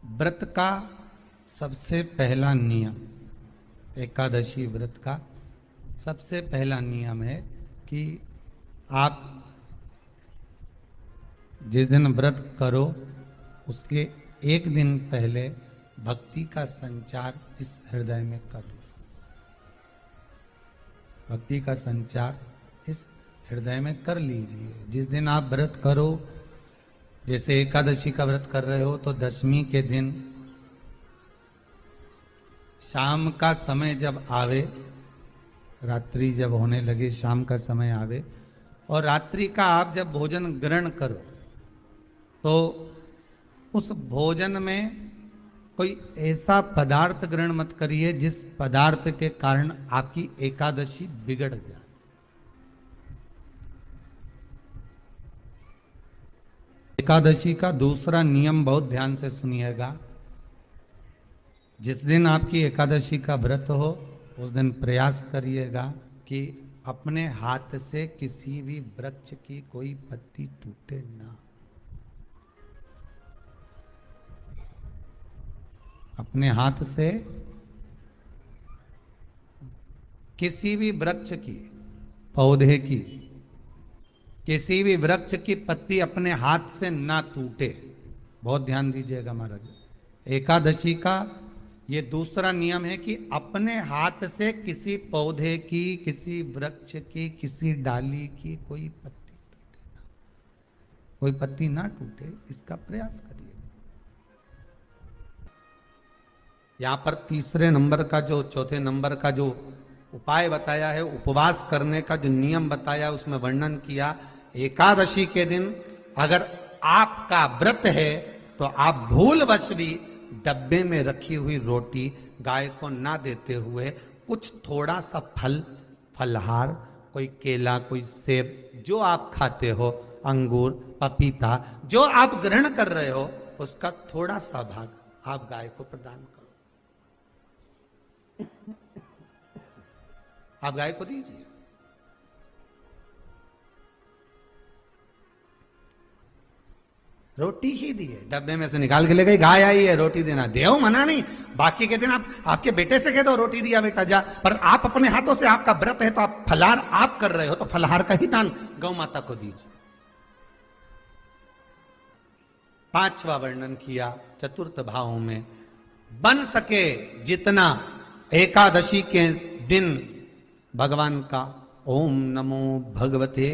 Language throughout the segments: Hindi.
व्रत का सबसे पहला नियम, एकादशी व्रत का सबसे पहला नियम है कि आप जिस दिन व्रत करो उसके एक दिन पहले भक्ति का संचार इस हृदय में कर लो। भक्ति का संचार इस हृदय में कर लीजिए। जिस दिन आप व्रत करो, जैसे एकादशी का व्रत कर रहे हो तो दशमी के दिन शाम का समय जब आवे, रात्रि जब होने लगे, शाम का समय आवे और रात्रि का आप जब भोजन ग्रहण करो तो उस भोजन में कोई ऐसा पदार्थ ग्रहण मत करिए जिस पदार्थ के कारण आपकी एकादशी बिगड़ जाए। एकादशी का दूसरा नियम बहुत ध्यान से सुनिएगा। जिस दिन आपकी एकादशी का व्रत हो उस दिन प्रयास करिएगा कि अपने हाथ से किसी भी वृक्ष की कोई पत्ती टूटे ना। अपने हाथ से किसी भी वृक्ष की, पौधे की, किसी भी वृक्ष की पत्ती अपने हाथ से ना टूटे। बहुत ध्यान दीजिएगा महाराज। एकादशी का ये दूसरा नियम है कि अपने हाथ से किसी पौधे की, किसी वृक्ष की, किसी डाली की कोई पत्ती टूटे ना, कोई पत्ती ना टूटे, इसका प्रयास करिए। यहां पर तीसरे नंबर का जो, चौथे नंबर का जो उपाय बताया है, उपवास करने का जो नियम बताया, उसमें वर्णन किया एकादशी के दिन अगर आपका व्रत है तो आप भूलवश भी डब्बे में रखी हुई रोटी गाय को ना देते हुए कुछ थोड़ा सा फल, फलहार, कोई केला, कोई सेब, जो आप खाते हो, अंगूर, पपीता, जो आप ग्रहण कर रहे हो, उसका थोड़ा सा भाग आप गाय को प्रदान करो। आप गाय को दीजिए। रोटी ही दी है, डब्बे में से निकाल के ले गई, गाय आई है, रोटी देना, देव मना नहीं। बाकी के दिन आप आपके बेटे से कह दो रोटी दिया बेटा जा, पर आप अपने हाथों से, आपका व्रत है तो आप फलाहार आप कर रहे हो तो फलाहार का ही दान गौ माता को दीजिए। पांचवा वर्णन किया चतुर्थ भाव में, बन सके जितना एकादशी के दिन भगवान का ओम नमो भगवते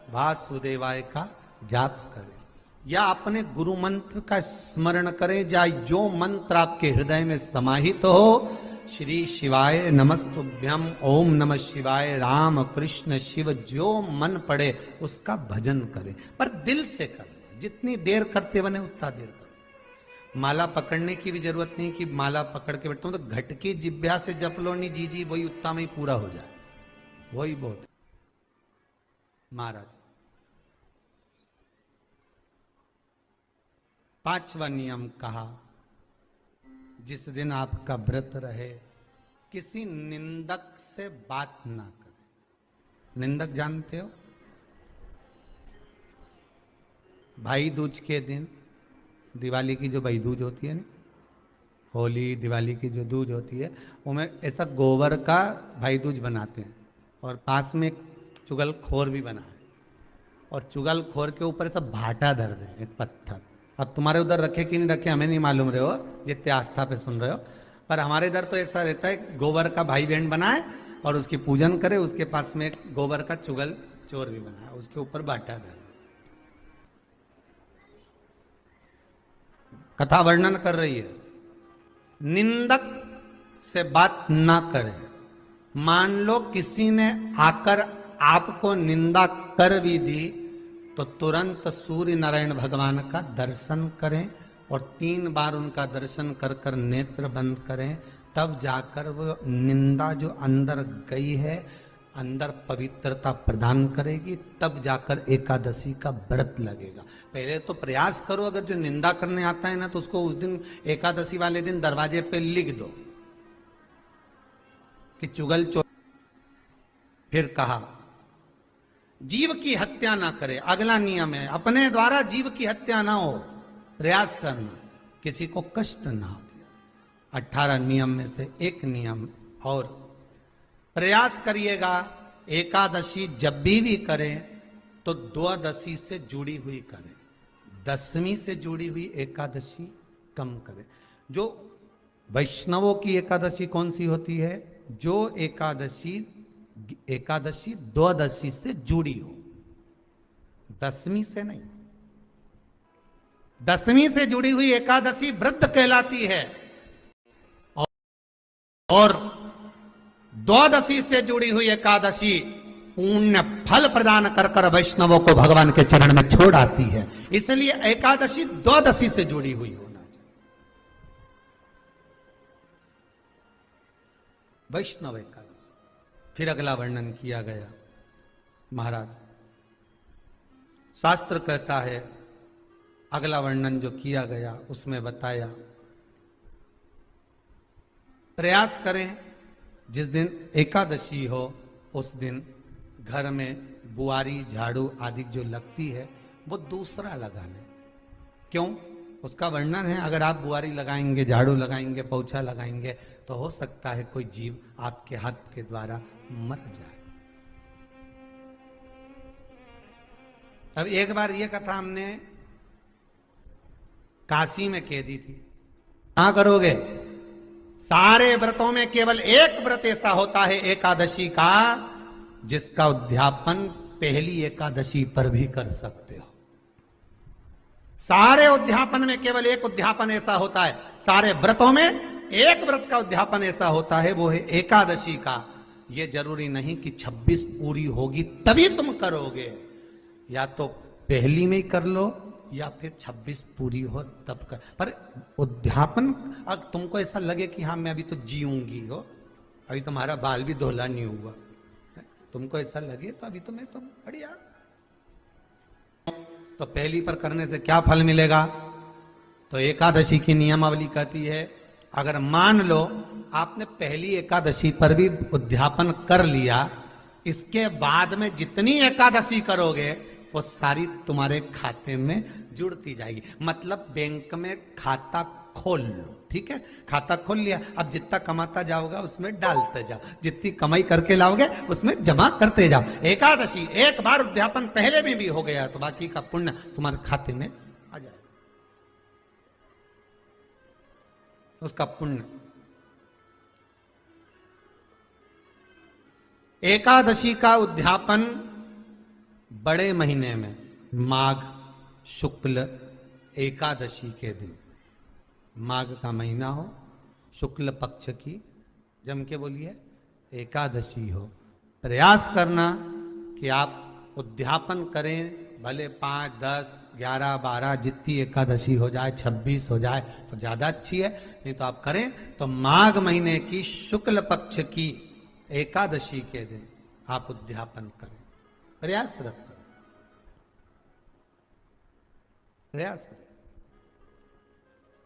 वासुदेवाय का जाप करें या अपने गुरु मंत्र का स्मरण करें, या जो मंत्र आपके हृदय में समाहित हो, श्री शिवाय नमस्तुभ्यम, ओम नमः शिवाय, राम कृष्ण शिव, जो मन पड़े उसका भजन करें, पर दिल से करें। जितनी देर करते बने उतना देर करें। माला पकड़ने की भी जरूरत नहीं कि माला पकड़ के बैठता हूं तो घट की जिब्या से जप लो नहीं, जी वही उतना में ही पूरा हो जाए, वही बहुत। महाराज पांचवा नियम कहा, जिस दिन आपका व्रत रहे किसी निंदक से बात ना करें। निंदक जानते हो? भाई दूज के दिन, दिवाली की जो भाई दूज होती है ना, होली दिवाली की जो दूज होती है, उनमें ऐसा गोबर का भाई दूज बनाते हैं और पास में एक चुगलखोर भी बना है और चुगलखोर के ऊपर ऐसा भाटा धर दे, एक पत्थर। अब तुम्हारे उधर रखे कि नहीं रखे हमें नहीं मालूम रहे हो, जितने आस्था पे सुन रहे हो, पर हमारे इधर तो ऐसा रहता है, गोबर का भाई बहन बनाए और उसकी पूजन करे, उसके पास में एक गोबर का चुगल चोर भी बनाए, उसके ऊपर बाटा धर। कथा वर्णन कर रही है, निंदक से बात ना करें। मान लो किसी ने आकर आपको निंदा कर भी दी तो तुरंत सूर्य नारायण भगवान का दर्शन करें और 3 बार उनका दर्शन कर कर नेत्र बंद करें, तब जाकर वो निंदा जो अंदर गई है, अंदर पवित्रता प्रदान करेगी, तब जाकर एकादशी का व्रत लगेगा। पहले तो प्रयास करो, अगर जो निंदा करने आता है ना तो उसको उस दिन एकादशी वाले दिन दरवाजे पे लिख दो कि चुगल चोर। फिर कहा जीव की हत्या ना करे। अगला नियम है, अपने द्वारा जीव की हत्या ना हो, प्रयास करना किसी को कष्ट ना हो। 18 नियम में से एक नियम और, प्रयास करिएगा एकादशी जब भी करें तो द्वादशी से जुड़ी हुई करें, दशमी से जुड़ी हुई एकादशी कम करें। जो वैष्णवों की एकादशी कौन सी होती है? जो एकादशी द्वादशी से जुड़ी हो, दशमी से नहीं। दशमी से जुड़ी हुई एकादशी व्रत कहलाती है और द्वादशी से जुड़ी हुई एकादशी पुण्य फल प्रदान कर कर वैष्णवों को भगवान के चरण में छोड़ आती है। इसलिए एकादशी द्वादशी से जुड़ी हुई होना चाहिए। वैष्णव एकादशी। फिर अगला वर्णन किया गया। महाराज शास्त्र कहता है, अगला वर्णन जो किया गया उसमें बताया, प्रयास करें जिस दिन एकादशी हो उस दिन घर में बुआरी झाड़ू आदि जो लगती है वो दूसरा लगा लें। क्यों? उसका वर्णन है, अगर आप बुआरी लगाएंगे, झाड़ू लगाएंगे, पोछा लगाएंगे तो हो सकता है कोई जीव आपके हाथ के द्वारा मर जाए। अब एक बार ये कथा हमने काशी में कह दी थी। क्या करोगे? सारे व्रतों में केवल एक व्रत ऐसा होता है एकादशी का जिसका उद्यापन पहली एकादशी पर भी कर सकते हो। सारे उद्यापन में केवल एक उद्यापन ऐसा होता है, सारे व्रतों में एक व्रत का उद्यापन ऐसा होता है, वो है एकादशी का। ये जरूरी नहीं कि 26 पूरी होगी तभी तुम करोगे, या तो पहली में ही कर लो या फिर 26 पूरी हो तब कर। पर उद्यापन, अगर तुमको ऐसा लगे कि हाँ मैं अभी तो जीऊंगी हो, अभी तुम्हारा बाल भी धोला नहीं हुआ, तुमको ऐसा लगे तो अभी तो मैं तो बढ़िया, तो पहली पर करने से क्या फल मिलेगा? तो एकादशी की नियमावली कहती है, अगर मान लो आपने पहली एकादशी पर भी उद्यापन कर लिया, इसके बाद में जितनी एकादशी करोगे वो सारी तुम्हारे खाते में जुड़ती जाएगी। मतलब बैंक में खाता खोल लो, ठीक है? खाता खोल लिया, अब जितना कमाता जाओगा उसमें डालते जाओ, जितनी कमाई करके लाओगे उसमें जमा करते जाओ। एकादशी एक बार उद्यापन पहले में भी हो गया तो बाकी का पुण्य तुम्हारे खाते में आ जाएगा, उसका पुण्य। एकादशी का उद्यापन बड़े महीने में माघ शुक्ल एकादशी के दिन, माघ का महीना हो, शुक्ल पक्ष की, जम के बोलिए, एकादशी हो, प्रयास करना कि आप उद्यापन करें, भले 5, 10, 11, 12 जितनी एकादशी हो जाए, 26 हो जाए तो ज्यादा अच्छी है, नहीं तो आप करें तो माघ महीने की शुक्ल पक्ष की एकादशी के दिन आप उद्यापन करें। प्रयासरत करें, प्रयास।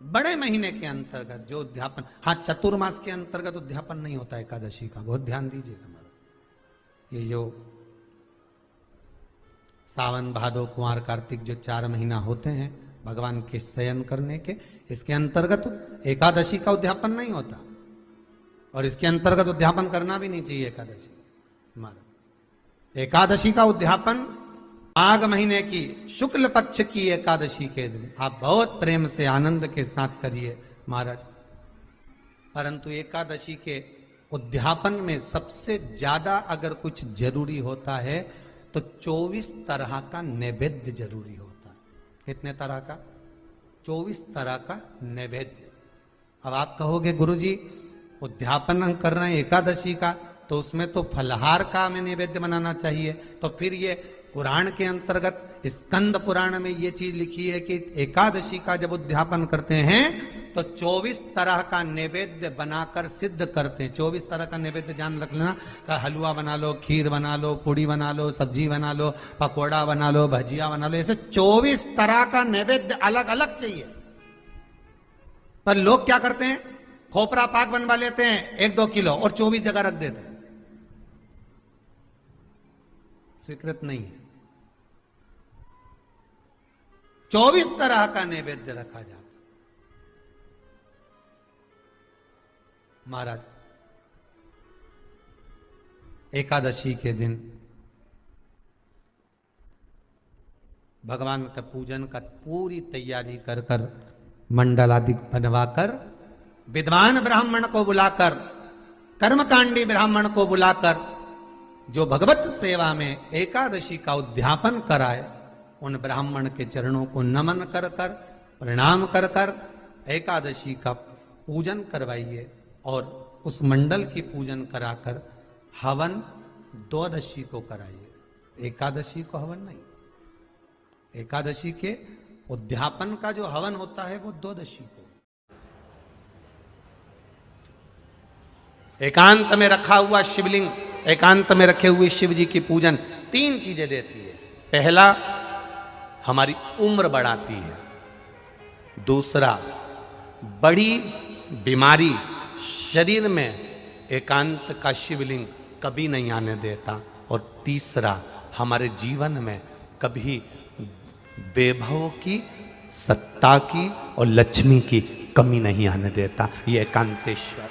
बड़े महीने के अंतर्गत जो उद्यापन, हाँ चतुर्मास के अंतर्गत उद्यापन नहीं होता एकादशी का, बहुत ध्यान दीजिएगा। हमारा ये जो सावन भादो कुंवर कार्तिक जो 4 महीना होते हैं भगवान के शयन करने के, इसके अंतर्गत एकादशी का उद्यापन नहीं होता, और इसके अंतर्गत उद्यापन करना भी नहीं चाहिए एकादशी। हमारा एकादशी का उद्यापन माघ महीने की शुक्ल पक्ष की एकादशी के दिन आप बहुत प्रेम से आनंद के साथ करिए महाराज। परंतु एकादशी के उद्यापन में सबसे ज्यादा अगर कुछ जरूरी होता है तो 24 तरह का नैवेद्य जरूरी होता है। कितने तरह का? 24 तरह का नैवेद्य। अब आप कहोगे गुरुजी उद्यापन हम कर रहे हैं एकादशी का, तो उसमें तो फलहार का हमें नैवेद्य बनाना चाहिए। तो फिर ये पुराण के अंतर्गत स्कंद पुराण में ये चीज लिखी है कि एकादशी का जब उद्यापन करते हैं तो 24 तरह का नैवेद्य बनाकर सिद्ध करते हैं। 24 तरह का नैवेद्य जान रख लेना, का हलवा बना लो, खीर बना लो, पूड़ी बना लो, सब्जी बना लो, पकोड़ा बना लो, भजिया बना लो, ऐसे 24 तरह का नैवेद्य अलग अलग चाहिए। पर लोग क्या करते हैं, खोपरा पाक बनवा लेते हैं 1-2 किलो और 24 जगह रख देते हैं। स्वीकृत नहीं है। 24 तरह का नैवेद्य रखा जाता, महाराज एकादशी के दिन भगवान का पूजन का पूरी तैयारी कर कर मंडल आदि बनवाकर विद्वान ब्राह्मण को बुलाकर कर्मकांडी ब्राह्मण को बुलाकर जो भगवत सेवा में एकादशी का उद्यापन कराए उन ब्राह्मण के चरणों को नमन कर कर प्रणाम कर कर एकादशी का पूजन करवाइए और उस मंडल की पूजन कराकर हवन द्वादशी को कराइए, एकादशी को हवन नहीं। एकादशी के उद्यापन का जो हवन होता है वो द्वादशी को। एकांत में रखा हुआ शिवलिंग, एकांत में रखे हुए शिव जी की पूजन 3 चीजें देती है। पहला, हमारी उम्र बढ़ाती है। दूसरा, बड़ी बीमारी शरीर में एकांत का शिवलिंग कभी नहीं आने देता। और तीसरा, हमारे जीवन में कभी वैभव की, सत्ता की और लक्ष्मी की कमी नहीं आने देता। ये एकांतेश्वर